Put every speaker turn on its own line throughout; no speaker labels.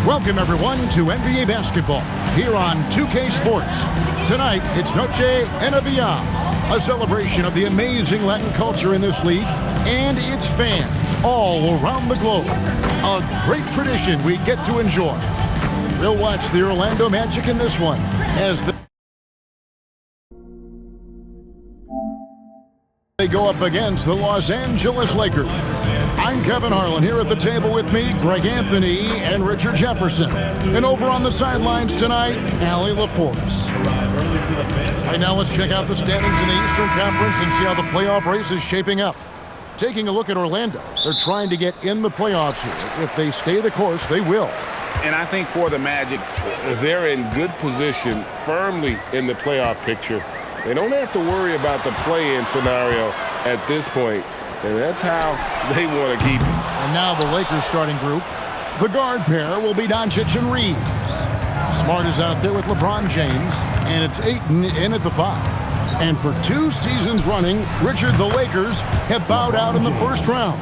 Welcome, everyone, to NBA basketball here on 2K Sports. Tonight, it's Noche NBA, a celebration of the amazing Latin culture in this league and its fans all around the globe. A great tradition we get to enjoy. We'll watch the Orlando Magic in this one as they go up against the Los Angeles Lakers. I'm Kevin Harlan. Here at the table with me, Greg Anthony and Richard Jefferson. And over on the sidelines tonight, Allie LaForce. Right now, let's check out the standings in the Eastern Conference and see how the playoff race is shaping up. Taking a look at Orlando, they're trying to get in the playoffs here. If they stay the course, they will.
And I think for the Magic, they're in good position, firmly in the playoff picture. They don't have to worry about the play-in scenario at this point, and that's how they want to keep it.
And now the Lakers starting group. The guard pair will be Dončić and Reaves. Smart is out there with LeBron James, and it's Ayton in at the 5. And for 2 seasons running, Richard, the Lakers have bowed out in the first round.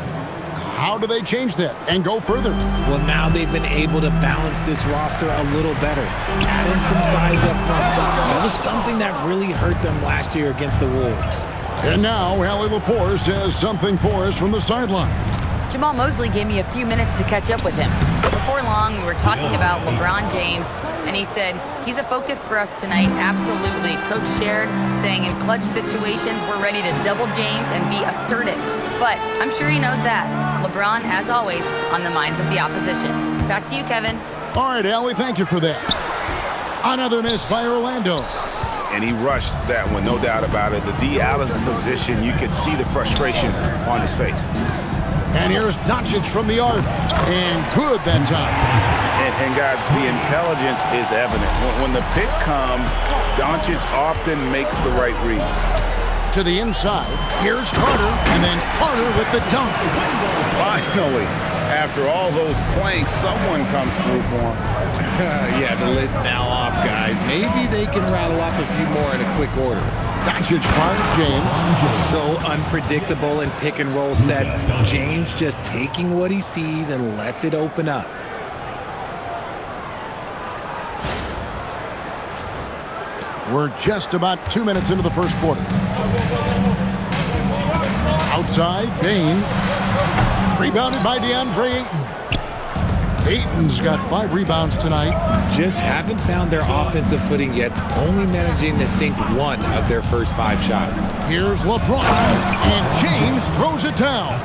How do they change that and go further?
Well, now they've been able to balance this roster a little better, adding some size up front. That was something that really hurt them last year against the Wolves.
And now, Allie LaForce has something for us from the sideline.
Jamal Mosley gave me a few minutes to catch up with him. Before long, we were talking about LeBron James, and he said, he's a focus for us tonight, absolutely. Coach shared, saying in clutch situations, we're ready to double James and be assertive. But I'm sure he knows that. LeBron, as always, on the minds of the opposition. Back to you, Kevin.
All right, Allie, thank you for that. Another miss by Orlando.
And he rushed that one, no doubt about it. The D out of position, you could see the frustration on his face.
And here's Dončić from the arc. And good that time.
And guys, the intelligence is evident. When the pick comes, Dončić often makes the right read.
To the inside, here's Carter, and then Carter with the dunk.
Finally, after all those planks, someone comes through for him.
Yeah, the lid's now off, guys. Maybe they can rattle off a few more in a quick order.
Dončić finds James.
So unpredictable in pick and roll sets. James just taking what he sees and lets it open up.
We're just about 2 minutes into the first quarter. Outside, Bain. Rebounded by DeAndre Ayton. Ayton's got 5 rebounds tonight.
Just haven't found their offensive footing yet, only managing to sink 1 of their first 5 shots.
Here's LeBron, and James throws it down.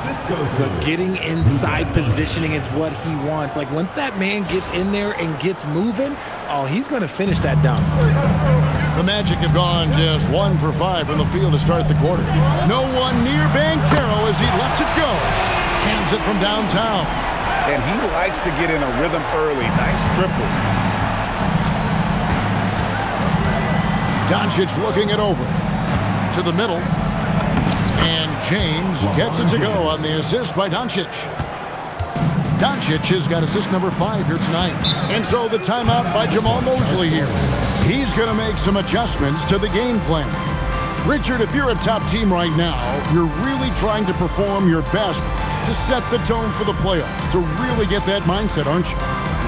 So getting inside positioning is what he wants. Like, once that man gets in there and gets moving, oh, he's going to finish that dunk.
The Magic have gone just 1 for 5 from the field to start the quarter. No one near Banchero as he lets it go. Hands it from downtown.
And he likes to get in a rhythm early. Nice triple.
Dončić looking it over. To the middle. And James gets it to go on the assist by Dončić. Dončić has got assist number 5 here tonight. And so the timeout by Jamal Mosley here. He's going to make some adjustments to the game plan. Richard, if you're a top team right now, you're really trying to perform your best to set the tone for the playoffs, to really get that mindset, aren't you?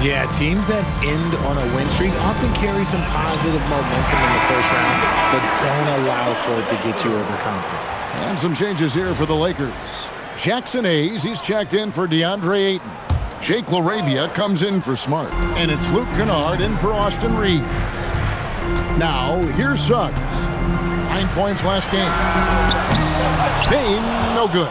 Yeah, teams that end on a win streak often carry some positive momentum in the first round, but don't allow for it to get you overconfident.
And some changes here for the Lakers. Jackson Hayes, he's checked in for DeAndre Ayton. Jake LaRavia comes in for Smart. And it's Luke Kennard in for Austin Reaves. Now, here's Suggs. 9 points last game. Bain, no good.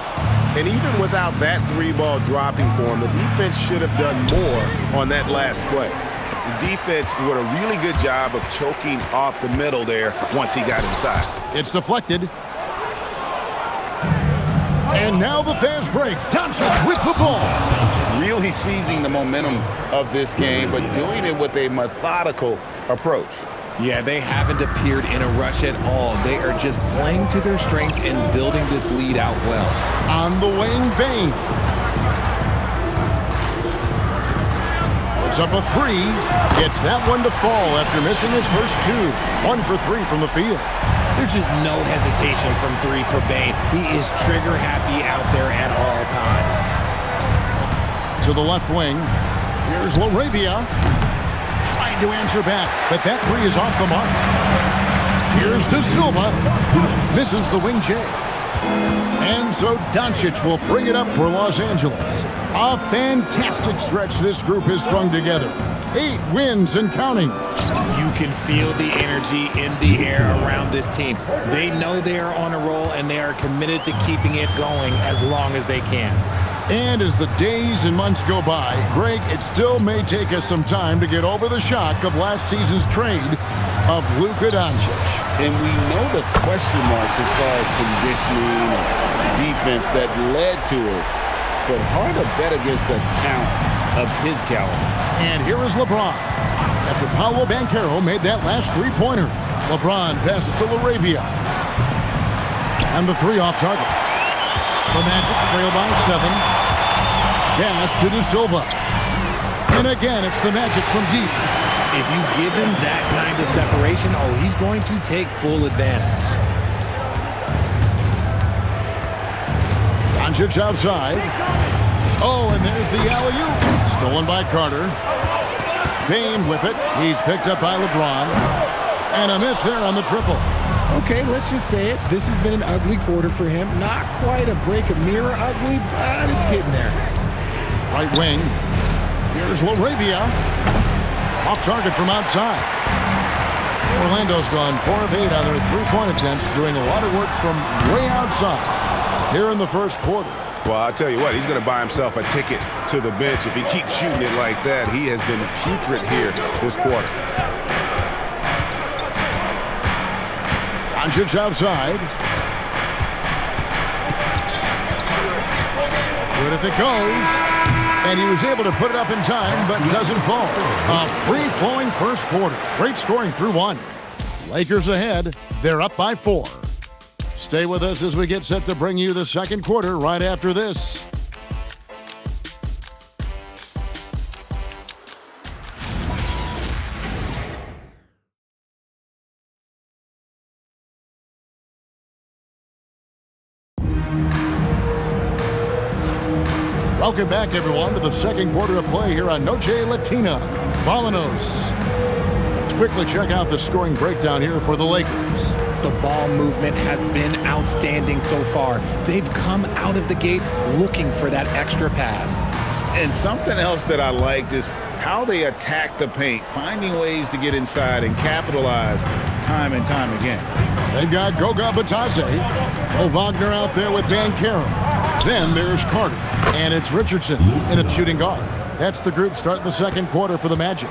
And even without that 3-ball dropping for him, the defense should have done more on that last play. The defense did a really good job of choking off the middle there once he got inside.
It's deflected. And now the fast break. Dončić with the ball.
Really seizing the momentum of this game, but doing it with a methodical approach.
Yeah, they haven't appeared in a rush at all. They are just playing to their strengths and building this lead out well.
On the wing, Bain. Puts up a 3. Gets that one to fall after missing his first 2. 1 for 3 from the field.
There's just no hesitation from 3 for Bain. He is trigger happy out there at all times.
To the left wing. Here's LaRavia. Trying to answer back, but that three is off the mark. Here's De Silva. Misses the wing J. And so Dončić will bring it up for Los Angeles. A fantastic stretch this group has strung together. 8 wins and counting.
You can feel the energy in the air around this team. They know they are on a roll, and they are committed to keeping it going as long as they can.
And as the days and months go by, Greg, it still may take us some time to get over the shock of last season's trade of Luka Dončić.
And we know the question marks as far as conditioning and defense that led to it. But hard to bet against the talent of his caliber.
And here is LeBron. After Paolo Banchero made that last three-pointer, LeBron passes to LaRavia. And the three off target. The Magic trail by 7. Pass to De Silva. And again, it's the Magic from deep.
If you give him that kind of separation, he's going to take full advantage.
Dončić outside. And there's the alley-oop. Stolen by Carter. Bain with it. He's picked up by LeBron. And a miss there on the triple.
Okay, let's just say it. This has been an ugly quarter for him. Not quite a break of mirror ugly, but it's getting there.
Right wing. Here's LaRavia. Off target from outside. Orlando's gone 4 of 8 on their three-point attempts, doing a lot of work from way outside here in the first quarter.
Well, I'll tell you what, he's going to buy himself a ticket to the bench. If he keeps shooting it like that, he has been putrid here this quarter.
Dončić outside. Good if it goes. And he was able to put it up in time, but doesn't fall. A free-flowing first quarter. Great scoring through 1. Lakers ahead. They're up by 4. Stay with us as we get set to bring you the second quarter right after this. Welcome back, everyone, to the second quarter of play here on Noche Latina. Vámonos. Let's quickly check out the scoring breakdown here for the Lakers.
The ball movement has been outstanding so far. They've come out of the gate looking for that extra pass.
And something else that I liked is how they attack the paint, finding ways to get inside and capitalize time and time again.
They've got Goga Batadze. Mo Wagner out there with Banchero. Then there's Carter. And it's Richardson in a shooting guard. That's the group starting the second quarter for the Magic.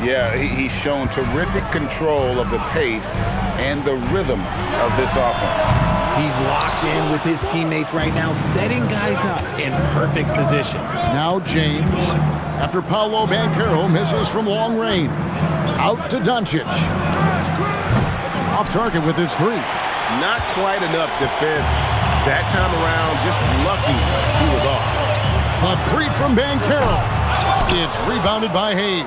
Yeah, he's shown terrific control of the pace and the rhythm of this offense.
He's locked in with his teammates right now, setting guys up in perfect position.
Now James, after Paolo Banchero misses from long range. Out to Dončić. Off target with his three.
Not quite enough defense. That time around, just lucky he was off.
A three from Banchero. It's rebounded by Hayes.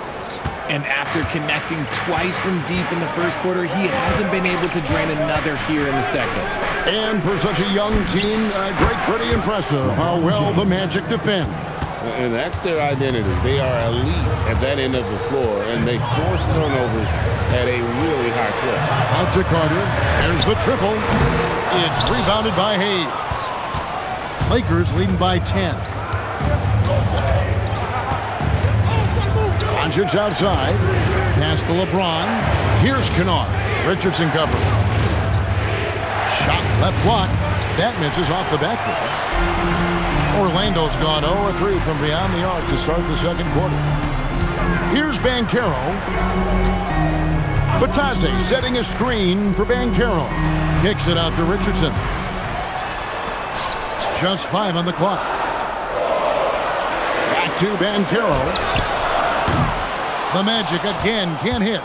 And after connecting twice from deep in the first quarter, he hasn't been able to drain another here in the second.
And for such a young team, Greg, pretty impressive how well the Magic defend.
And that's their identity. They are elite at that end of the floor, and they force turnovers at a really high clip.
Out to Carter. There's the triple. It's rebounded by Hayes. Lakers leading by 10. Dončić outside. Pass to LeBron. Here's Kennard. Richardson covered. Shot left block. That misses off the backboard. Orlando's gone 0-3 from beyond the arc to start the second quarter. Here's Banchero. Batadze setting a screen for Banchero. Kicks it out to Richardson. Just 5 on the clock. Back to Banchero. The Magic again can't hit.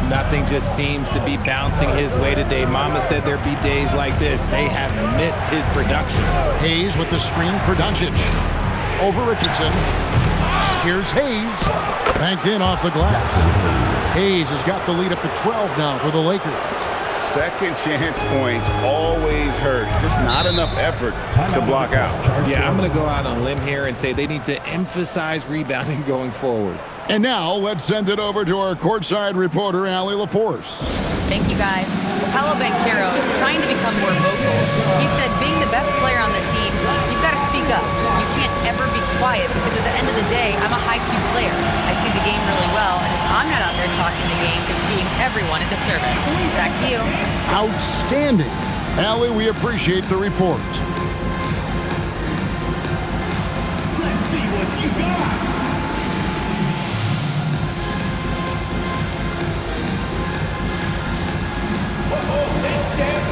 Nothing just seems to be bouncing his way today. Mama said there'd be days like this. They have missed his production.
Hayes with the screen for Dončić. Over Richardson. Here's Hayes. Banked in off the glass. Hayes has got the lead up to 12 now for the Lakers.
second chance points always hurt. Just not enough effort to block out.
Yeah, I'm going to go out on a limb here and say they need to emphasize rebounding going forward.
And now let's send it over to our courtside reporter, Allie LaForce.
Thank you, guys. Paolo Banchero is trying to become more vocal. He said being the best player on the team, you've got to speak up. You can't ever be quiet because at the end of the day, I'm a high-Q player. I see the game really well, and if I'm not out there talking the game, it's doing everyone a disservice. Back to you.
Outstanding. Allie, we appreciate the report.
Let's see what you got. Let's dance.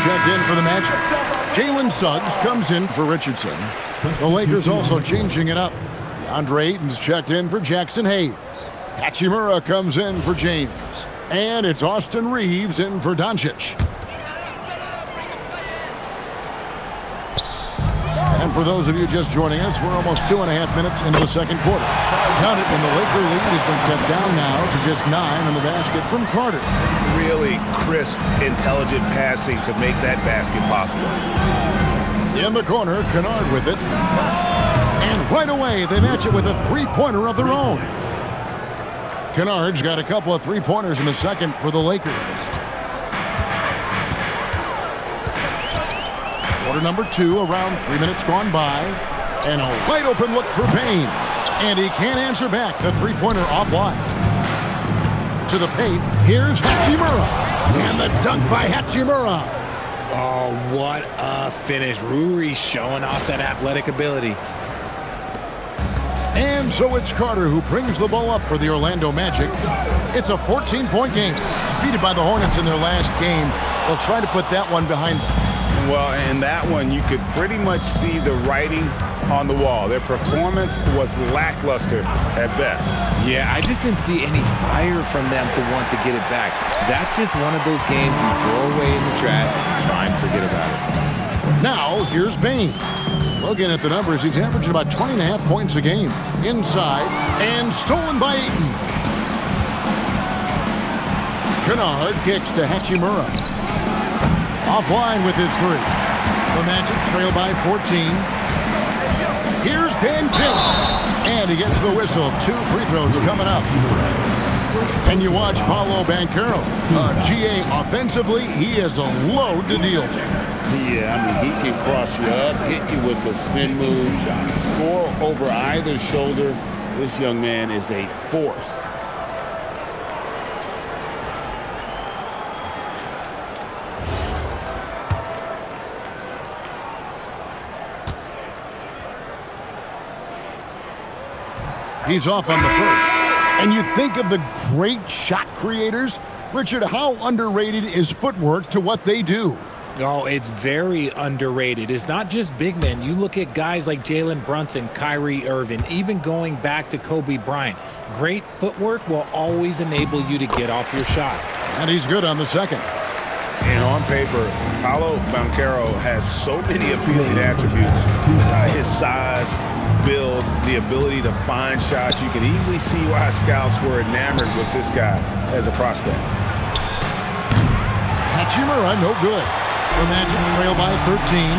Checked in for the match. Jalen Suggs comes in for Richardson. The Lakers also changing it up. DeAndre Ayton's checked in for Jackson Hayes. Hachimura comes in for James. And it's Austin Reaves in for Dončić. And for those of you just joining us, we're almost 2.5 minutes into the second quarter. Count it, and the Laker lead has been cut down now to just 9 on the basket from Carter.
Really crisp, intelligent passing to make that basket possible.
In the corner, Kennard with it. And right away, they match it with a three-pointer of their own. Kennard's got a couple of three-pointers in the second for the Lakers. Quarter number 2, around 3 minutes gone by. And a wide-open look for Payne. And he can't answer back. The three-pointer offline. To the paint, here's Hachimura. And the dunk by Hachimura.
Oh, what a finish. Ruri showing off that athletic ability.
And so it's Carter who brings the ball up for the Orlando Magic. It's a 14-point game. Defeated by the Hornets in their last game. They'll try to put that one behind them.
Well, in that one, you could pretty much see the writing on the wall. Their performance was lackluster at best.
Yeah, I just didn't see any fire from them to want to get it back. That's just one of those games you throw away in the trash, try and forget about it.
Now, here's Payne. Looking at the numbers, he's averaging about 20.5 points a game. Inside, and stolen by Ayton. Kennard kicks to Hachimura. Offline with his three. The Magic trail by 14. Here's Banchero. And he gets the whistle. 2 free throws coming up. And you watch Paolo Banchero. GA offensively, he is a load to deal with.
Yeah, I mean, he can cross you up, hit you with the spin move, score over either shoulder. This young man is a force.
He's off on the first. And you think of the great shot creators. Richard, how underrated is footwork to what they do?
Oh, it's very underrated. It's not just big men. You look at guys like Jalen Brunson, Kyrie Irving, even going back to Kobe Bryant. Great footwork will always enable you to get off your shot.
And he's good on the second.
And on paper, Paolo Banchero has so many appealing attributes. His size, build, the ability to find shots. You can easily see why scouts were enamored with this guy as a prospect.
Hachimura, no good. The Magic trail by 13.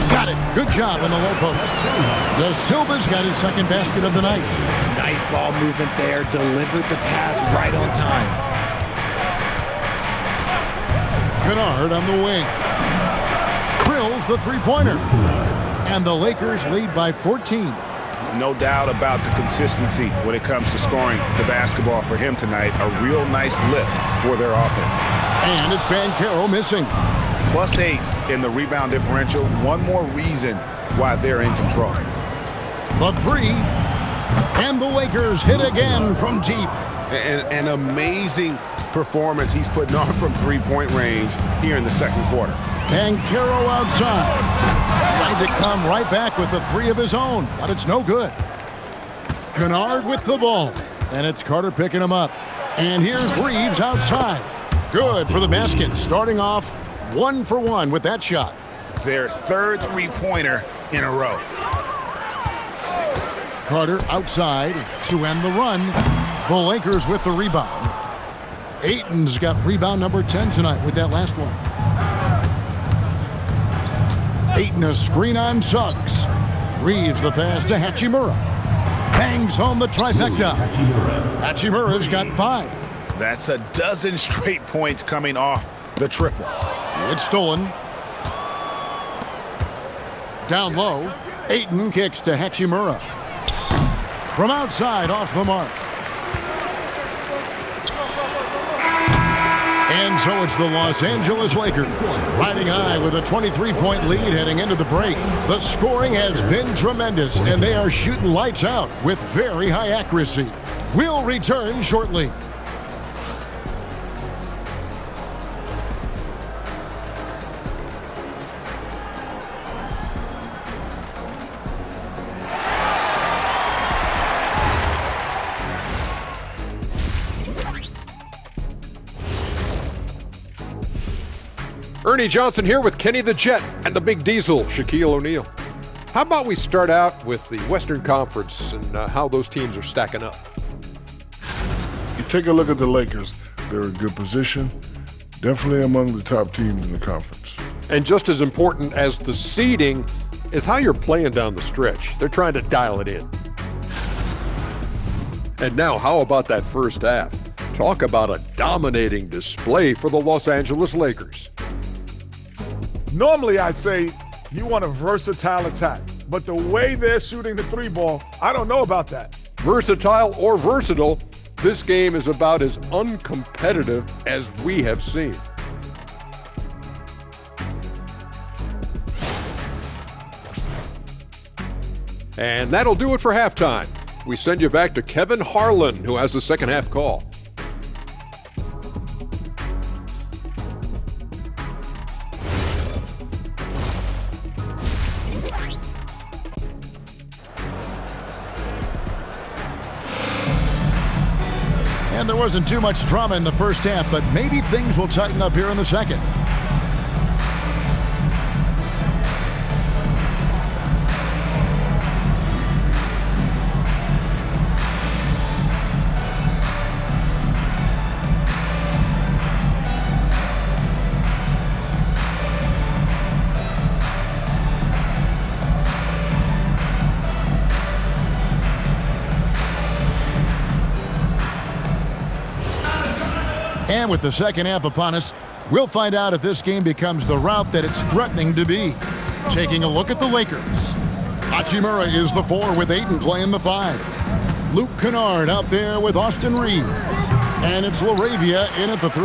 Got it. Good job on the low post. De Silva's got his second basket of the night.
Nice ball movement there. Delivered the pass right on time.
Kennard on the wing. Drills the three-pointer. And the Lakers lead by 14.
No doubt about the consistency when it comes to scoring the basketball for him tonight. A real nice lift for their offense.
And it's Banchero missing.
+8 in the rebound differential. One more reason why they're in control.
The three. And the Lakers hit again from deep.
An amazing performance he's putting on from three-point range here in the second quarter.
And Caro outside. Trying to come right back with the three of his own, but it's no good. Kennard with the ball. And it's Carter picking him up. And here's Reaves outside. Good for the basket. Starting off 1 for 1 with that shot.
Their third three-pointer in a row.
Carter outside to end the run. The Lakers with the rebound. Ayton's got rebound number 10 tonight with that last one. Ayton a screen on Suggs. Reaves the pass to Hachimura. Bangs home the trifecta. Hachimura's got 5.
That's a dozen straight points coming off the triple.
It's stolen. Down low. Ayton kicks to Hachimura. From outside, off the mark. And so it's the Los Angeles Lakers riding high with a 23-point lead heading into the break. The scoring has been tremendous, and they are shooting lights out with very high accuracy. We'll return shortly.
Ernie Johnson here with Kenny the Jet and the Big Diesel, Shaquille O'Neal. How about we start out with the Western Conference and how those teams are stacking up?
You take a look at the Lakers. They're in good position, definitely among the top teams in the conference.
And just as important as the seeding is how you're playing down the stretch. They're trying to dial it in. And now, how about that first half? Talk about a dominating display for the Los Angeles Lakers.
Normally, I'd say you want a versatile attack, but the way they're shooting the three ball, I don't know about that.
Versatile or versatile, this game is about as uncompetitive as we have seen. And that'll do it for halftime. We send you back to Kevin Harlan, who has the second half call.
And there wasn't too much drama in the first half, but maybe things will tighten up here in the second. And with the second half upon us, we'll find out if this game becomes the route that it's threatening to be. Taking a look at the Lakers. Hachimura is the 4 with Ayton playing the 5. Luke Kennard out there with Austin Reaves. And it's LaRavia in at the 3.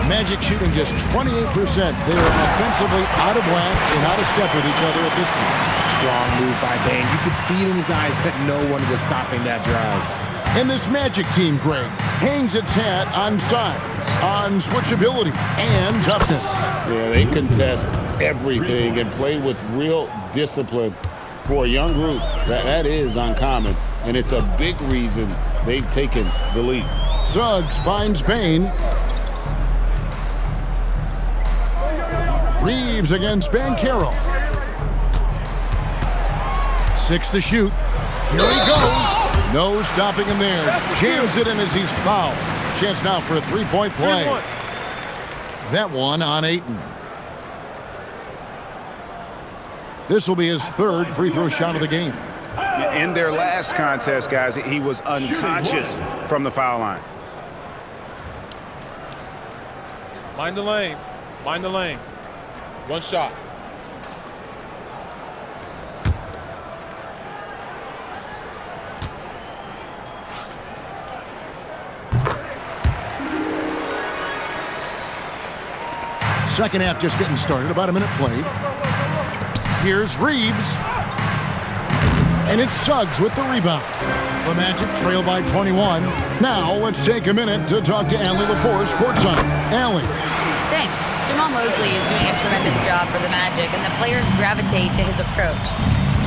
Magic shooting just 28%. They're offensively out of whack and out of step with each other at this point.
Strong move by Bane. You could see it in his eyes that no one was stopping that drive.
And this Magic team, Greg, hangs its hat on size, on switchability, and toughness.
Yeah, they contest everything and play with real discipline. For a young group, that is uncommon, and it's a big reason they've taken the lead.
Suggs finds Bane. Reaves against Banchero. 6 to shoot. Here he goes. No stopping him there. Jams it in as he's fouled. Chance now for a three-point play. That one on Ayton. This will be his third free throw shot of the game.
In their last contest, guys, he was unconscious from the foul line.
Mind the lanes. Mind the lanes. One shot.
Second half just getting started, about a minute played. Here's Reaves. And it's Suggs with the rebound. The Magic trail by 21. Now let's take a minute to talk to Allie LaForce courtside. Allie.
Thanks. Jamal Mosley is doing a tremendous job for the Magic, and the players gravitate to his approach.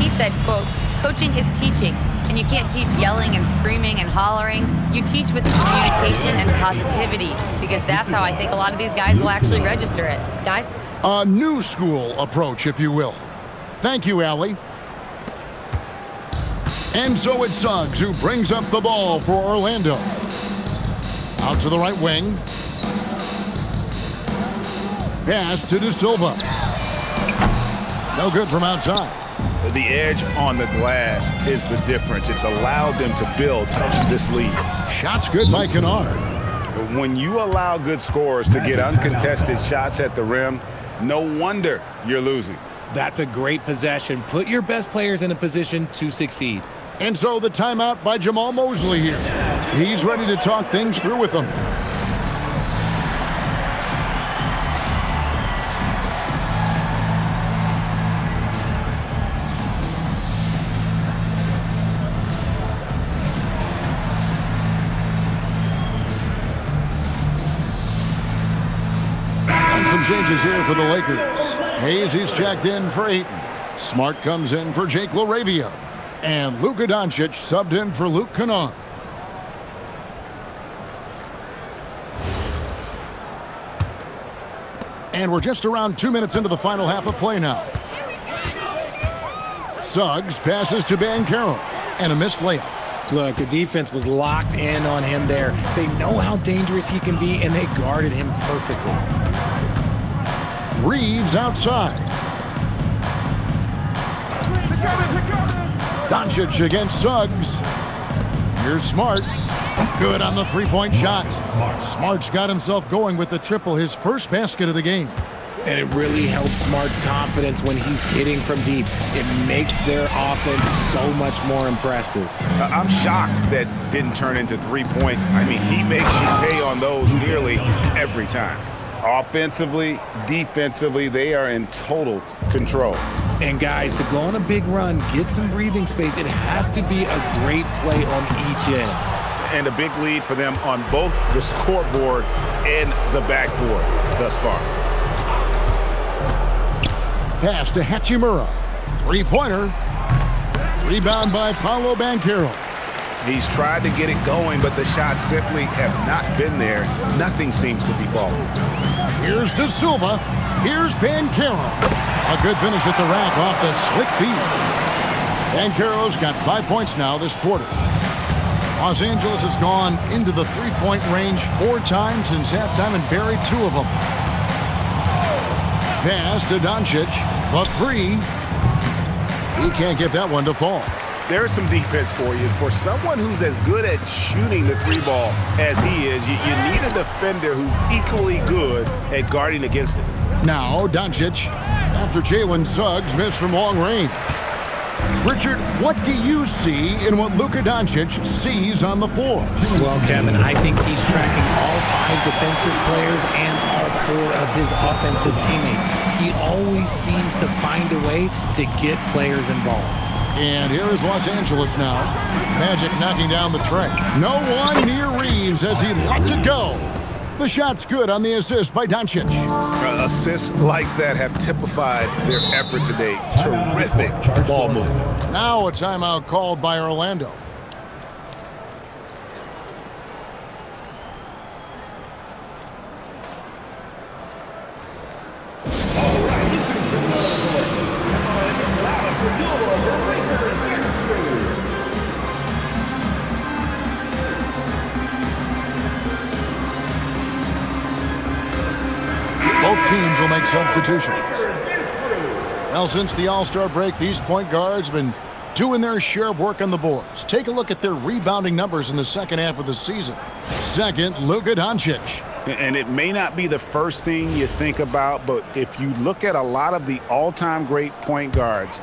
He said, quote, "Coaching is teaching, and you can't teach yelling and screaming and hollering. You teach with communication and positivity, because that's how I think a lot of these guys will actually register it." Guys?
A new school approach, if you will. Thank you, Allie. And so it's Suggs who brings up the ball for Orlando. Out to the right wing. Pass to De Silva. No good from outside.
The edge on the glass is the difference. It's allowed them to build this lead.
Shot's good by Kennard.
When you allow good scorers to get uncontested shots at the rim, no wonder you're losing.
That's a great possession. Put your best players in a position to succeed.
And so the timeout by Jamal Mosley here. He's ready to talk things through with them. Some changes here for the Lakers. Hayes, he's checked in for Ayton. Smart comes in for Jake LaRavia. And Luka Dončić subbed in for Luke Kennard. And we're just around 2 minutes into the final half of play now. Suggs passes to Banchero. And a missed layup.
Look, the defense was locked in on him there. They know how dangerous he can be, and they guarded him perfectly.
Reaves outside. Dončić against Suggs. Here's Smart. Good on the three-point shot. Smart's got himself going with the triple, his first basket of the game.
And it really helps Smart's confidence when he's hitting from deep. It makes their offense so much more impressive.
I'm shocked that didn't turn into 3 points. I mean, he makes you pay on those nearly every time. Offensively, defensively, they are in total control.
And guys, to go on a big run, get some breathing space, it has to be a great play on each end.
And a big lead for them on both the scoreboard and the backboard thus far.
Pass to Hachimura. Three-pointer. Rebound by Paolo Banchero.
He's tried to get it going, but the shots simply have not been there. Nothing seems to be falling.
Here's De Silva. Here's Banchero. A good finish at the rack off the slick feed. Banchero's got 5 points now this quarter. Los Angeles has gone into the three-point range 4 times since halftime and buried 2 of them. Pass to Dončić. The three. He can't get that one to fall.
There's some defense for you. For someone who's as good at shooting the 3-ball as he is, you need a defender who's equally good at guarding against it.
Now Dončić, after Jalen Suggs missed from long range. Richard, what do you see in what Luka Dončić sees on the floor?
Well, Kevin, I think he's tracking all 5 defensive players and all 4 of his offensive teammates. He always seems to find a way to get players involved.
And here is Los Angeles now. Magic knocking down the tray. No one near Reaves as he lets it go. The shot's good on the assist by Dončić.
Assists like that have typified their effort today. Terrific ball movement.
Now a timeout called by Orlando. Both teams will make substitutions. Well, since the All-Star break, these point guards have been doing their share of work on the boards. Take a look at their rebounding numbers in the second half of the season. Second, Luka Dončić.
And it may not be the first thing you think about, but if you look at a lot of the all-time great point guards,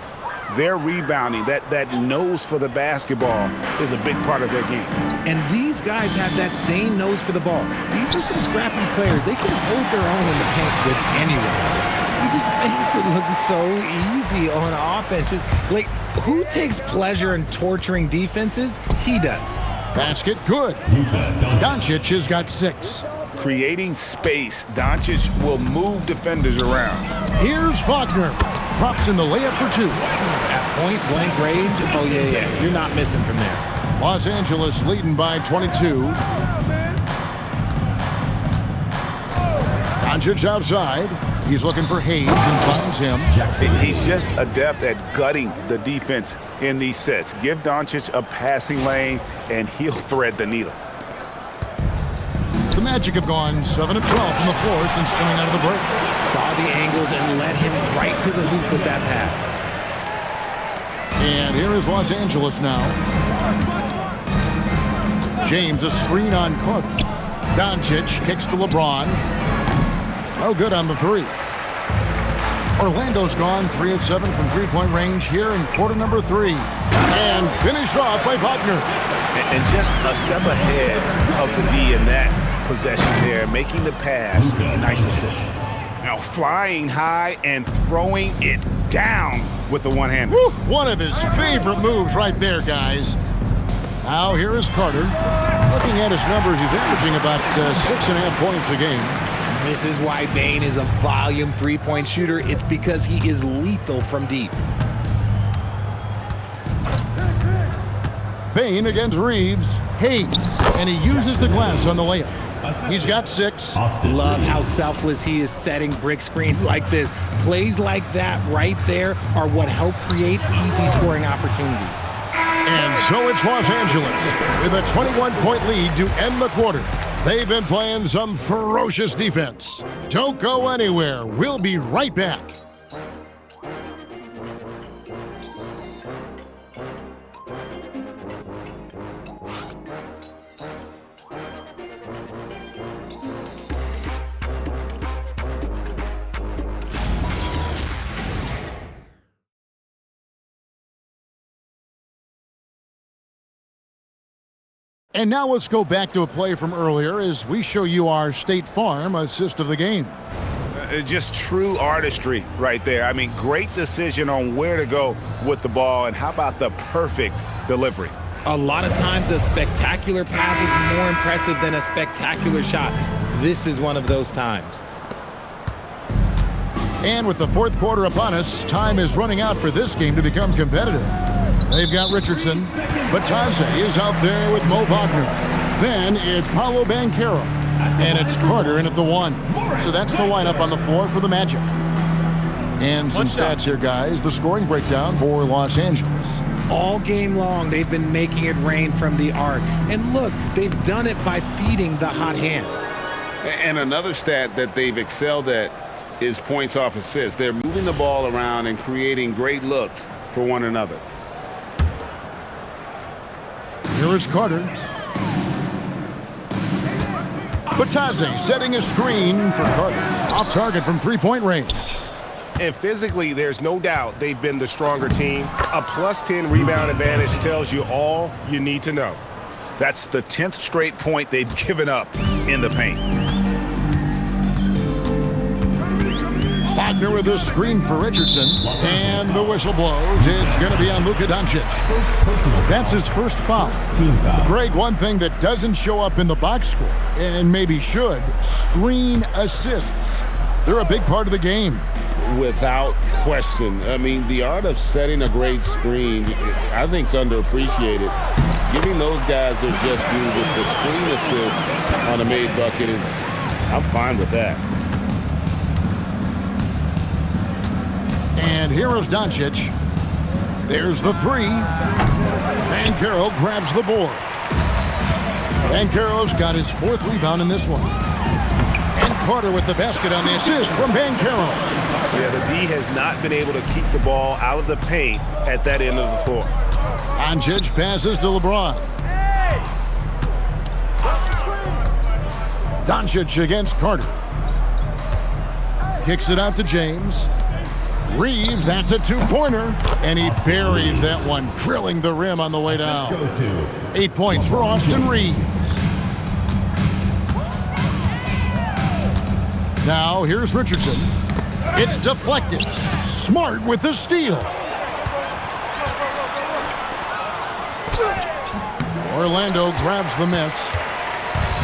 their rebounding, that nose for the basketball is a big part of their game.
And these guys have that same nose for the ball. These are some scrappy players. They can hold their own in the paint with anyone. He just makes it look so easy on offense. Like, who takes pleasure in torturing defenses? He does.
Basket good. Dončić has got 6.
Creating space, Dončić will move defenders around.
Here's Wagner. Drops in the layup for 2.
At point-blank range, oh, yeah. You're not missing from there.
Los Angeles leading by 22. Dončić outside. He's looking for Hayes and finds him.
He's just adept at gutting the defense in these sets. Give Dončić a passing lane, and he'll thread the needle.
The Magic have gone 7 of 12 from the floor since coming out of the break.
Saw the angles and led him right to the hoop with that pass.
And here is Los Angeles now. James, a screen on Carter. Dončić kicks to LeBron. No good on the 3. Orlando's gone 3 of 7 from three-point range here in quarter number 3. And finished off by Wagner.
And just a step ahead of the D in that possession there, making the pass. Nice assist. Now flying high and throwing it down with the one-hander.
One of his favorite moves right there, guys. Now here is Carter. Looking at his numbers, he's averaging about 6.5 points a game.
This is why Bane is a volume three-point shooter. It's because he is lethal from deep.
Bane against Reaves. Hayes, and he uses the glass on the layup. He's got 6.
Love how selfless he is setting brick screens like this. Plays like that right there are what help create easy scoring opportunities.
And so it's Los Angeles with a 21-point lead to end the quarter. They've been playing some ferocious defense. Don't go anywhere. We'll be right back. And now let's go back to a play from earlier as we show you our State Farm assist of the game.
Just true artistry right there. I mean, great decision on where to go with the ball, and how about the perfect delivery?
A lot of times a spectacular pass is more impressive than a spectacular shot. This is one of those times.
And with the fourth quarter upon us, time is running out for this game to become competitive. They've got Richardson, but Taze is out there with Mo Wagner. Then it's Paolo Banchero, and it's Carter in at the 1. So that's the lineup on the floor for the Magic. And some stats here, guys. The scoring breakdown for Los Angeles.
All game long, they've been making it rain from the arc. And look, they've done it by feeding the hot hands.
And another stat that they've excelled at is points off assists. They're moving the ball around and creating great looks for one another.
Here is Carter. Taze setting a screen for Carter. Off target from three-point range.
And physically, there's no doubt they've been the stronger team. A +10 rebound advantage tells you all you need to know.
That's the 10th straight point they've given up in the paint.
Wagner with a screen for Richardson. And the whistle blows. It's going to be on Luka Dončić. That's his first foul. Greg, one thing that doesn't show up in the box score, and maybe should, screen assists. They're a big part of the game.
Without question. I mean, the art of setting a great screen, I think, is underappreciated. Giving those guys their just due with the screen assist on a made bucket is, I'm fine with that.
And here is Dončić. There's the 3. Banchero grabs the board. Banchero's got his 4th rebound in this one. And Carter with the basket on the assist from Banchero.
Yeah, the D has not been able to keep the ball out of the paint at that end of the floor.
Dončić passes to LeBron. Dončić against Carter. Kicks it out to James. Reaves, that's a 2-pointer. And he buries that one, drilling the rim on the way down. 8 points for Austin Reaves. Now, here's Richardson. It's deflected. Smart with the steal. Orlando grabs the miss.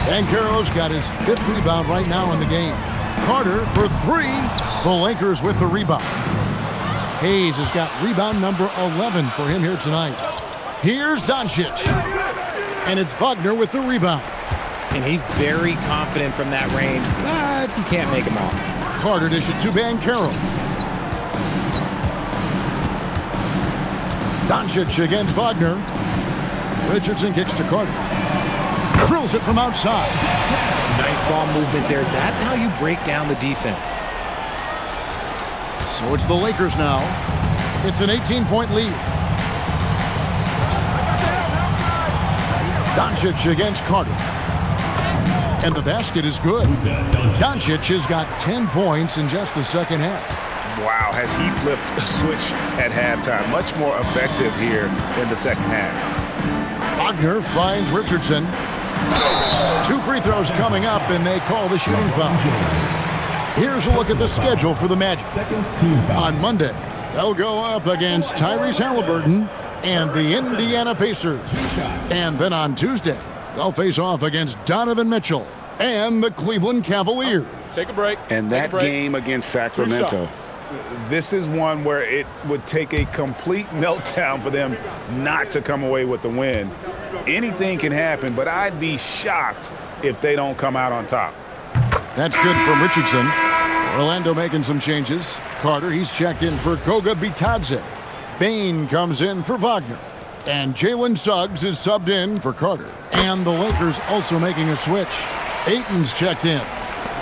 Banchero's got his 5th rebound right now in the game. Carter for 3. The Lakers with the rebound. Hayes has got rebound number 11 for him here tonight. Here's Dončić. And it's Wagner with the rebound.
And he's very confident from that range, but you can't make him all.
Carter dishes to Banchero. Dončić against Wagner. Richardson kicks to Carter. Drills it from outside.
Nice ball movement there. That's how you break down the defense.
So it's the Lakers now. It's an 18-point lead. Dončić against Carter. And the basket is good. Dončić has got 10 points in just the second half.
Wow, has he flipped the switch at halftime. Much more effective here in the second half.
Wagner finds Richardson. 2 free throws coming up, and they call the shooting foul. Here's a look at the schedule for the Magic. On Monday, they'll go up against Tyrese Halliburton and the Indiana Pacers. And then on Tuesday, they'll face off against Donovan Mitchell and the Cleveland Cavaliers.
Take a break.
And that game against Sacramento, this is one where it would take a complete meltdown for them not to come away with the win. Anything can happen, but I'd be shocked if they don't come out on top.
That's good from Richardson. Orlando making some changes. Carter, he's checked in for Goga Bitadze. Bane comes in for Wagner. And Jalen Suggs is subbed in for Carter. And the Lakers also making a switch. Ayton's checked in.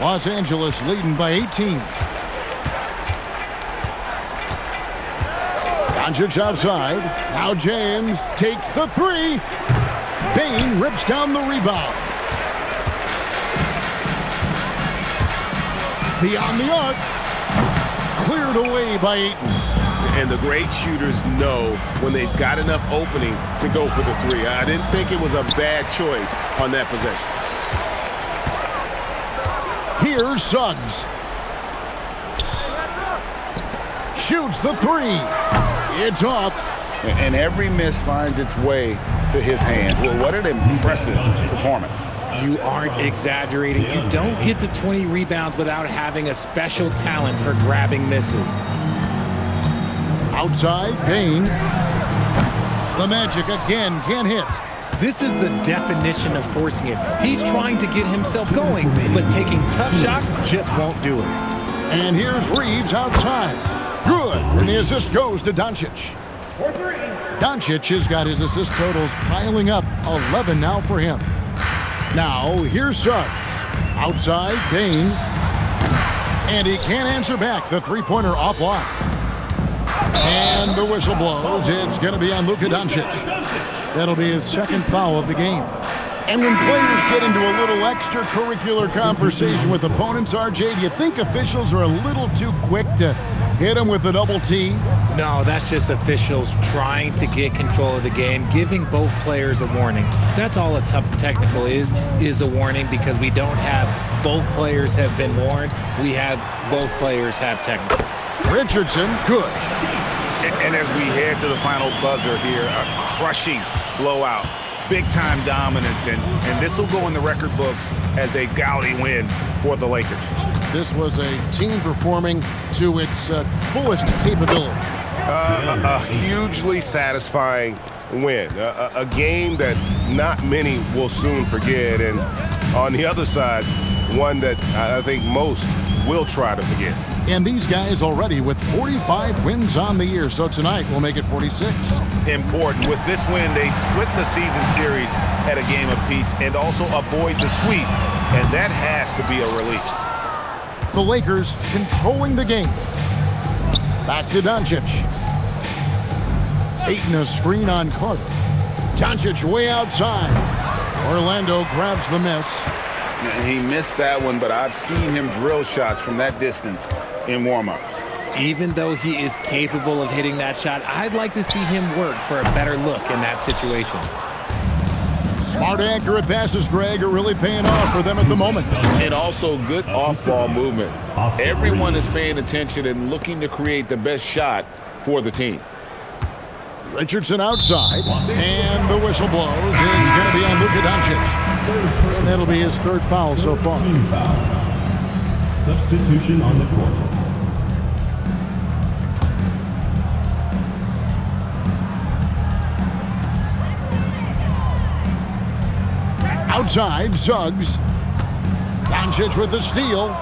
Los Angeles leading by 18. Dončić outside. Now James takes the 3. Bane rips down the rebound. Beyond the arc. Cleared away by Ayton.
And the great shooters know when they've got enough opening to go for the 3. I didn't think it was a bad choice on that possession.
Here's Suggs. Shoots the 3. It's off.
And every miss finds its way to his hands. Well, what an impressive performance.
You aren't exaggerating. You don't get to 20 rebounds without having a special talent for grabbing misses.
Outside, Bane. The Magic again can't hit.
This is the definition of forcing it. He's trying to get himself going, but taking tough shots just won't do it.
And here's Reaves outside. Good. And the assist goes to Dončić. Dončić has got his assist totals piling up. 11 now for him. Now, here's Suggs. Outside, Bane. And he can't answer back. The three-pointer offline. And the whistle blows. It's going to be on Luka Dončić. That'll be his second foul of the game. And when players get into a little extracurricular conversation with opponents, RJ, do you think officials are a little too quick to hit them with the double T?
No, that's just officials trying to get control of the game, giving both players a warning. That's all a tough technical is a warning, because we don't have both players have been warned. We have both players have technicals.
Richardson, good.
And as we head to the final buzzer here, a crushing blowout, big-time dominance, and this will go in the record books as a gaudy win for the Lakers.
This was a team performing to its fullest capability.
A hugely satisfying win, a game that not many will soon forget, and on the other side, one that I think most will try to forget.
And these guys already with 45 wins on the year, so tonight we'll make it 46.
Important. With this win, they split the season series at a game apiece and also avoid the sweep, and that has to be a relief.
The Lakers controlling the game. Back to Dončić. Ayton a screen on Carter. Dončić way outside. Orlando grabs the miss.
He missed that one, but I've seen him drill shots from that distance in warm-ups.
Even though he is capable of hitting that shot, I'd like to see him work for a better look in that situation.
Smart, accurate passes, Greg, are really paying off for them at the moment.
And also good off-ball movement. Everyone is paying attention and looking to create the best shot for the team.
Richardson outside, and the whistle blows. It's going to be on Luka Dončić. And that'll be his third foul so far.
Substitution on the court.
Outside, Suggs. Dončić with the steal.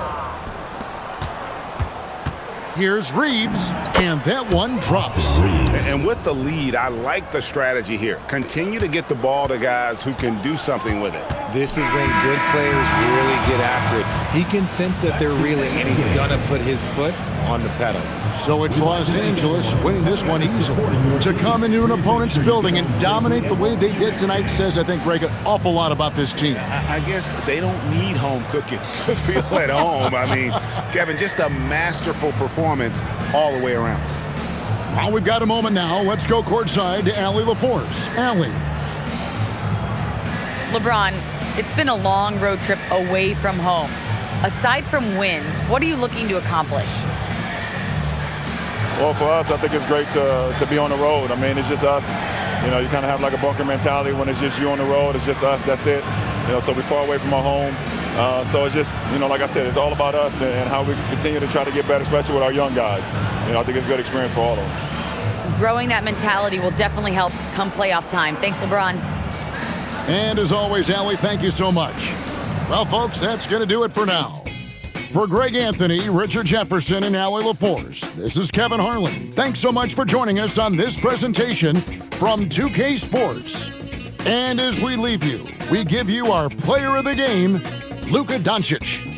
Here's Reaves, and that one drops.
And with the lead, I like the strategy here. Continue to get the ball to guys who can do something with it.
This is when good players really get after it. He can sense that they're reeling, and he's going to put his foot on the pedal.
So it's Los Angeles winning this one easily. To come into an opponent's building and dominate the way they did tonight says, I think, Greg, an awful lot about this team.
I guess they don't need home cooking to feel at home. I mean, Kevin, just a masterful performance all the way around.
Well, we've got a moment now. Let's go courtside to Allie LaForce. Allie.
LeBron, it's been a long road trip away from home. Aside from wins, what are you looking to accomplish?
Well, for us, I think it's great to be on the road. I mean, it's just us. You know, you kind of have like a bunker mentality when it's just you on the road. It's just us. That's it. You know, so we're far away from our home. So it's just, you know, like I said, it's all about us and how we continue to try to get better, especially with our young guys. You know, I think it's a good experience for all of them.
Growing that mentality will definitely help come playoff time. Thanks, LeBron.
And as always, Allie, thank you so much. Well, folks, that's going to do it for now. For Greg Anthony, Richard Jefferson, and Allie LaForce, this is Kevin Harlan. Thanks so much for joining us on this presentation from 2K Sports. And as we leave you, we give you our player of the game, Luka Dončić.